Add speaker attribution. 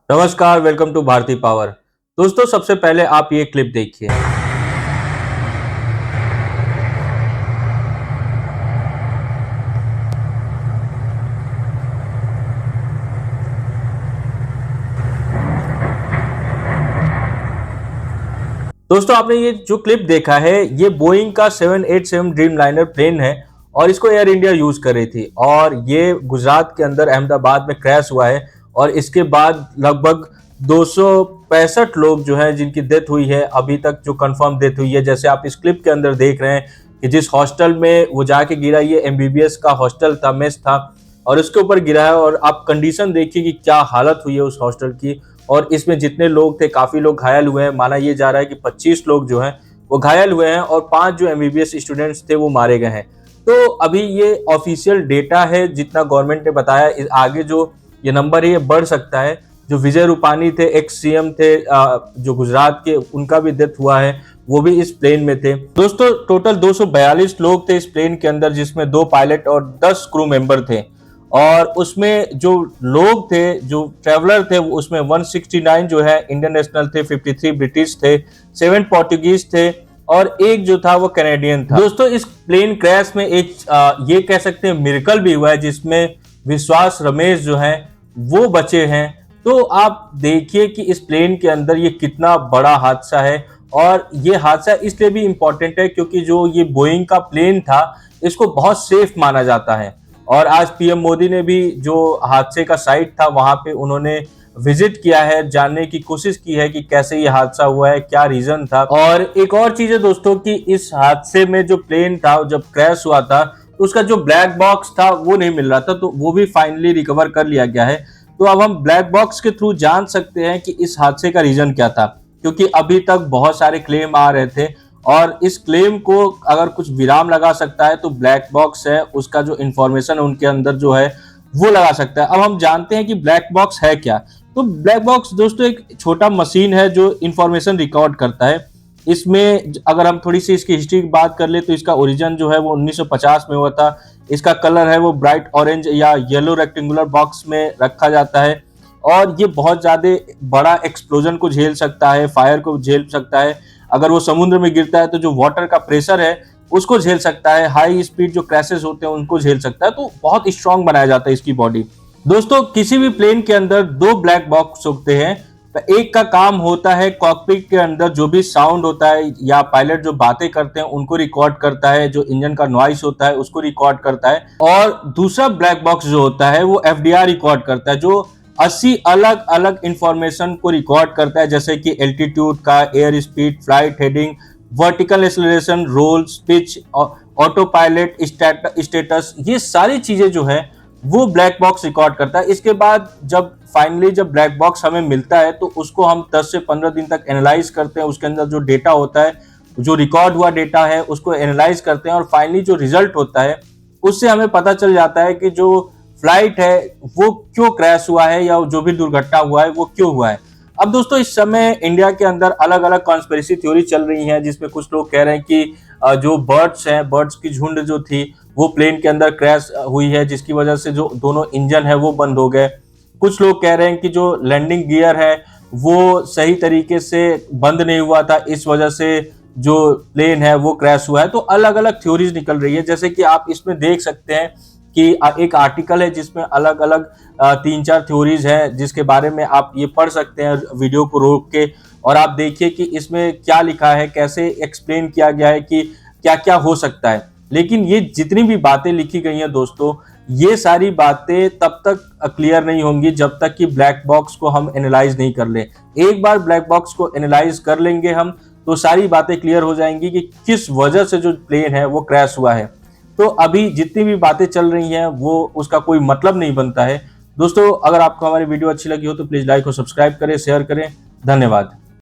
Speaker 1: नमस्कार, welcome to Bharti power. दोस्तों, सबसे पहले आप ये क्लिप देखिए। दोस्तों, आपने ये जो क्लिप देखा है, ये बोइंग का 787 ड्रीमलाइनर प्लेन है और इसको एयर इंडिया यूज कर रही थी और ये गुजरात के अंदर अहमदाबाद में क्रैश हुआ है और इसके बाद लगभग 265 लोग जो हैं जिनकी डेथ हुई है, अभी तक जो कंफर्म डेथ हुई है। जैसे आप इस क्लिप के अंदर देख रहे हैं कि जिस हॉस्टल में वो जाके गिरा, ये एमबीबीएस का हॉस्टल था, मेस था और उसके ऊपर गिरा है। और आप कंडीशन देखिए कि क्या हालत हुई है उस हॉस्टल की। और इसमें जितने लोग थे, काफी लोग घायल हुए हैं। माना ये जा रहा है कि 25 लोग जो हैं वो घायल हुए हैं और 5 जो एमबीबीएस स्टूडेंट्स थे वो मारे गए हैं। तो अभी ये ऑफिशियल डेटा है जितना गवर्नमेंट ने बताया। आगे जो ये नंबर है ये बढ़ सकता है। जो विजय रूपानी थे, एक्स सीएम थे जो गुजरात के, उनका भी डेथ हुआ है, वो भी इस प्लेन में थे। दोस्तों, टोटल 242 लोग थे इस प्लेन के अंदर, जिसमें 2 पायलट और 10 क्रू मेंबर थे। और उसमें जो लोग थे, जो ट्रेवलर थे, उसमें 169 जो है इंडियन नेशनल थे, 53 ब्रिटिश थे, 7 पोर्टुगीज थे और एक जो था वो कैनेडियन था। दोस्तों, इस प्लेन क्रैश में एक ये कह सकते हैं मिरेकल भी हुआ है, जिसमें विश्वास रमेश जो है वो बचे हैं। तो आप देखिए कि इस प्लेन के अंदर ये कितना बड़ा हादसा है। और ये हादसा इसलिए भी इम्पोर्टेंट है क्योंकि जो ये बोइंग का प्लेन था, इसको बहुत सेफ माना जाता है। और आज पीएम मोदी ने भी जो हादसे का साइट था वहां पे उन्होंने विजिट किया है, जानने की कोशिश की है कि कैसे ये हादसा हुआ है, क्या रीजन था। और एक और चीज है दोस्तों कि इस हादसे में जो प्लेन था, जब क्रैश हुआ था, तो उसका जो ब्लैक बॉक्स था वो नहीं मिल रहा था, तो वो भी फाइनली रिकवर कर लिया गया है। तो अब हम ब्लैक बॉक्स के थ्रू जान सकते हैं कि इस हादसे का रीजन क्या था, क्योंकि अभी तक बहुत सारे क्लेम आ रहे थे और इस क्लेम को अगर कुछ विराम लगा सकता है तो ब्लैक बॉक्स है, उसका जो इंफॉर्मेशन उनके अंदर जो है वो लगा सकता है। अब हम जानते हैं कि ब्लैक बॉक्स है क्या। तो ब्लैक बॉक्स दोस्तों एक छोटा मशीन है जो इंफॉर्मेशन रिकॉर्ड करता है। इसमें अगर हम थोड़ी सी इसकी हिस्ट्री की बात कर ले तो इसका ओरिजिन जो है वो 1950 में हुआ था। इसका कलर है वो ब्राइट ऑरेंज या येलो रेक्टेंगुलर बॉक्स में रखा जाता है और ये बहुत ज्यादा बड़ा एक्सप्लोजन को झेल सकता है, फायर को झेल सकता है। अगर वो समुद्र में गिरता है तो जो वाटर का प्रेशर है उसको झेल सकता है, हाई स्पीड जो क्रैशेस होते हैं उनको झेल सकता है। तो बहुत स्ट्रांग बनाया जाता है इसकी बॉडी। दोस्तों, किसी भी प्लेन के अंदर 2 ब्लैक बॉक्स होते हैं। एक का काम होता है कॉकपिट के अंदर जो भी साउंड होता है या पायलट जो बातें करते हैं उनको रिकॉर्ड करता है, जो इंजन का नॉइस होता है उसको रिकॉर्ड करता है। और दूसरा ब्लैक बॉक्स जो होता है वो एफडीआर रिकॉर्ड करता है, जो 80 अलग अलग इंफॉर्मेशन को रिकॉर्ड करता है, जैसे कि एल्टीट्यूड का, air speed, flight heading, vertical acceleration, rolls, pitch, auto pilot status, ये सारी चीजें जो है वो ब्लैक बॉक्स रिकॉर्ड करता है। इसके बाद जब फाइनली जब ब्लैक बॉक्स हमें मिलता है तो उसको हम 10 से 15 दिन तक एनालाइज करते हैं। उसके अंदर जो डेटा होता है, जो रिकॉर्ड हुआ डेटा है, उसको एनालाइज करते हैं और फाइनली जो रिजल्ट होता है उससे हमें पता चल जाता है कि जो फ्लाइट है वो क्यों क्रैश हुआ है या जो भी दुर्घटना हुआ है वो क्यों हुआ है। अब दोस्तों, इस समय इंडिया के अंदर अलग अलग कॉन्स्पिरेसी थ्योरी चल रही हैं, जिसमें कुछ लोग कह रहे हैं कि जो बर्ड्स हैं, बर्ड्स की झुंड जो थी वो प्लेन के अंदर क्रैश हुई है, जिसकी वजह से जो दोनों इंजन है वो बंद हो गए। कुछ लोग कह रहे हैं कि जो लैंडिंग गियर है वो सही तरीके से बंद नहीं हुआ था, इस वजह से जो प्लेन है वो क्रैश हुआ है। तो अलग अलग थ्योरीज निकल रही है, जैसे कि आप इसमें देख सकते हैं कि एक आर्टिकल है जिसमें अलग अलग 3-4 थ्योरीज हैं, जिसके बारे में आप ये पढ़ सकते हैं वीडियो को रोक के। और आप देखिए कि इसमें क्या लिखा है, कैसे एक्सप्लेन किया गया है कि क्या क्या हो सकता है। लेकिन ये जितनी भी बातें लिखी गई हैं दोस्तों, ये सारी बातें तब तक क्लियर नहीं होंगी जब तक कि ब्लैक बॉक्स को हम एनालाइज नहीं कर ले। एक बार ब्लैक बॉक्स को एनालाइज कर लेंगे हम तो सारी बातें क्लियर हो जाएंगी कि किस वजह से जो प्लेन है वो क्रैश हुआ है। तो अभी जितनी भी बातें चल रही हैं वो उसका कोई मतलब नहीं बनता है। दोस्तों, अगर आपको हमारी वीडियो अच्छी लगी हो तो प्लीज लाइक और सब्सक्राइब करें, शेयर करें। धन्यवाद।